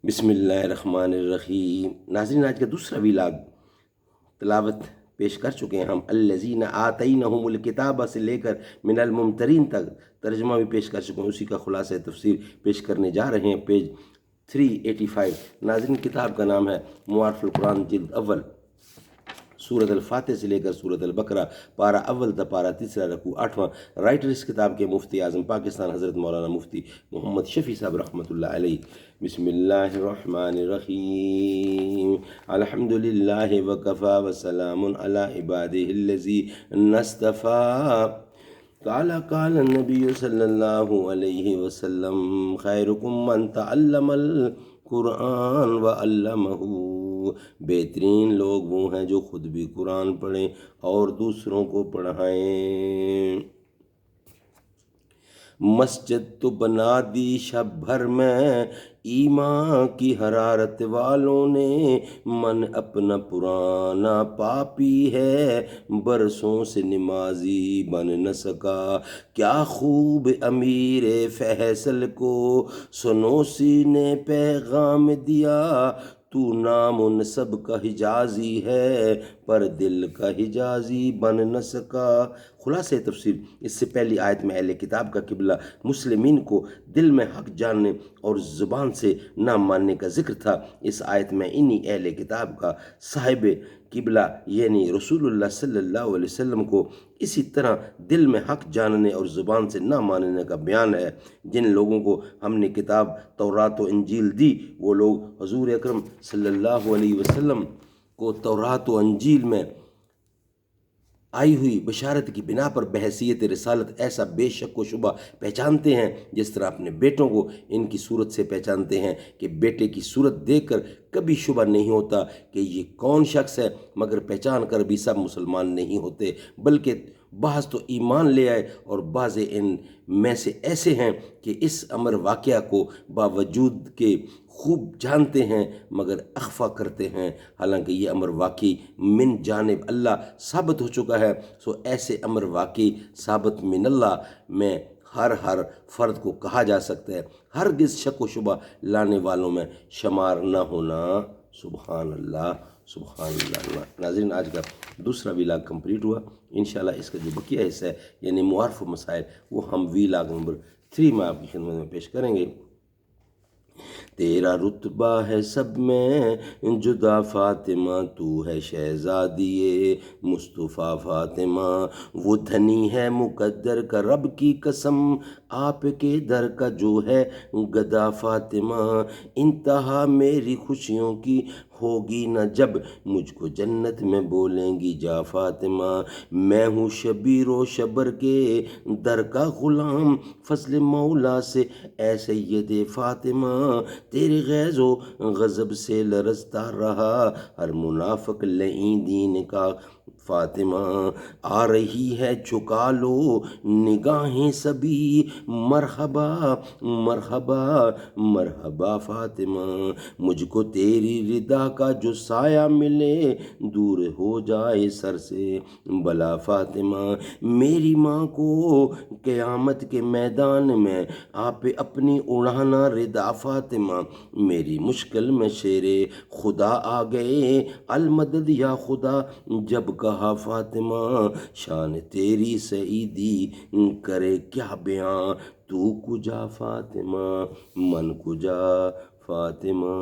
بسم اللہ الرحمن الرحیم۔ ناظرین، آج کا دوسرا ویلاگ تلاوت پیش کر چکے ہیں ہم۔ الذین آتینہم الکتاب سے لے کر من الممترین تک ترجمہ بھی پیش کر چکے ہیں، اسی کا خلاصہ تفسیر پیش کرنے جا رہے ہیں، پیج 385۔ ناظرین، کتاب کا نام ہے معارف القرآن جلد اول، سورۃ الفاتح سے لے کر سورۃ البقرہ، پارہ اول تا پارہ تیسرا، رکوع 8واں۔ رائٹر اس کتاب کے مفتی اعظم پاکستان حضرت مولانا مفتی محمد شفیع صاحب رحمۃ اللہ علیہ۔ بسم اللہ الرحمن الرحیم۔ الحمد للہ وکفی وسلام علی عبادہ الذین اصطفی۔ قال النبی صلی اللہ علیہ وسلم خیرکم من تعلم القرآن وعلمہ۔ بہترین لوگ وہ ہیں جو خود بھی قرآن پڑھیں اور دوسروں کو پڑھائیں۔ مسجد تو بنا دی شب بھر میں ایمان کی حرارت والوں نے، من اپنا پرانا پاپی ہے برسوں سے نمازی بن نہ سکا۔ کیا خوب امیر فیصل کو سنوسی نے پیغام دیا، تو نام و نسب کا حجازی ہے پر دل کا حجازی بن نہ سکا۔ خلاصہ تفسیر۔ اس سے پہلی آیت میں اہل کتاب کا قبلہ مسلمین کو دل میں حق جاننے اور زبان سے نہ ماننے کا ذکر تھا۔ اس آیت میں انہی اہل کتاب کا صاحب قبلہ یعنی رسول اللہ صلی اللہ علیہ وسلم کو اسی طرح دل میں حق جاننے اور زبان سے نہ ماننے کا بیان ہے۔ جن لوگوں کو ہم نے کتاب تورات و انجیل دی، وہ لوگ حضور اکرم صلی اللہ علیہ وسلم کو تورات و انجیل میں آئی ہوئی بشارت کی بنا پر بحیثیت رسالت ایسا بے شک و شبہ پہچانتے ہیں، جس طرح اپنے بیٹوں کو ان کی صورت سے پہچانتے ہیں کہ بیٹے کی صورت دیکھ کر کبھی شبہ نہیں ہوتا کہ یہ کون شخص ہے، مگر پہچان کر بھی سب مسلمان نہیں ہوتے، بلکہ بعض تو ایمان لے آئے اور بعض ان میں سے ایسے ہیں کہ اس امر واقعہ کو باوجود کے خوب جانتے ہیں مگر اخفا کرتے ہیں، حالانکہ یہ امر واقعی من جانب اللہ ثابت ہو چکا ہے۔ سو ایسے امر واقعی ثابت من اللہ میں ہر فرد کو کہا جا سکتا ہے، ہرگز شک و شبہ لانے والوں میں شمار نہ ہونا۔ سبحان اللہ، سبحان اللہ۔ ناظرین، آج کا دوسرا ویلاگ کمپلیٹ ہوا۔ انشاءاللہ اس کا جو بقیہ حصہ ہے یعنی معارف و مسائل، وہ ہم ویلاگ نمبر 3 میں آپ کی خدمت میں پیش کریں گے۔ تیرا رتبہ ہے سب میں جدا فاطمہ، تو ہے شہزادی مصطفیٰ فاطمہ، وہ دھنی ہے مقدر کا رب کی قسم، آپ کے در کا جو ہے گدا فاطمہ، انتہا میری خوشیوں کی ہوگی نہ جب مجھ کو جنت میں بولیں گی جا فاطمہ، میں ہوں شبیر و شبر کے در کا غلام، فضل مولا سے اے سید فاطمہ، تیرے غیظ و غضب سے لرزتا رہا ہر منافق لعین دین کا فاطمہ، آ رہی ہے جھکا لو نگاہیں سبھی، مرحبا مرحبا مرحبا فاطمہ، مجھ کو تیری رضا کا جو سایہ ملے دور ہو جائے سر سے بلا فاطمہ، میری ماں کو قیامت کے میدان میں آپ اپنی اڑانا رضا فاطمہ، میری مشکل میں شیر خدا آ گئے المدد یا خدا جب کہا فاطمہ، شان تیری سعیدی کرے کیا بیاں، تو کجا فاطمہ من کجا فاطمہ۔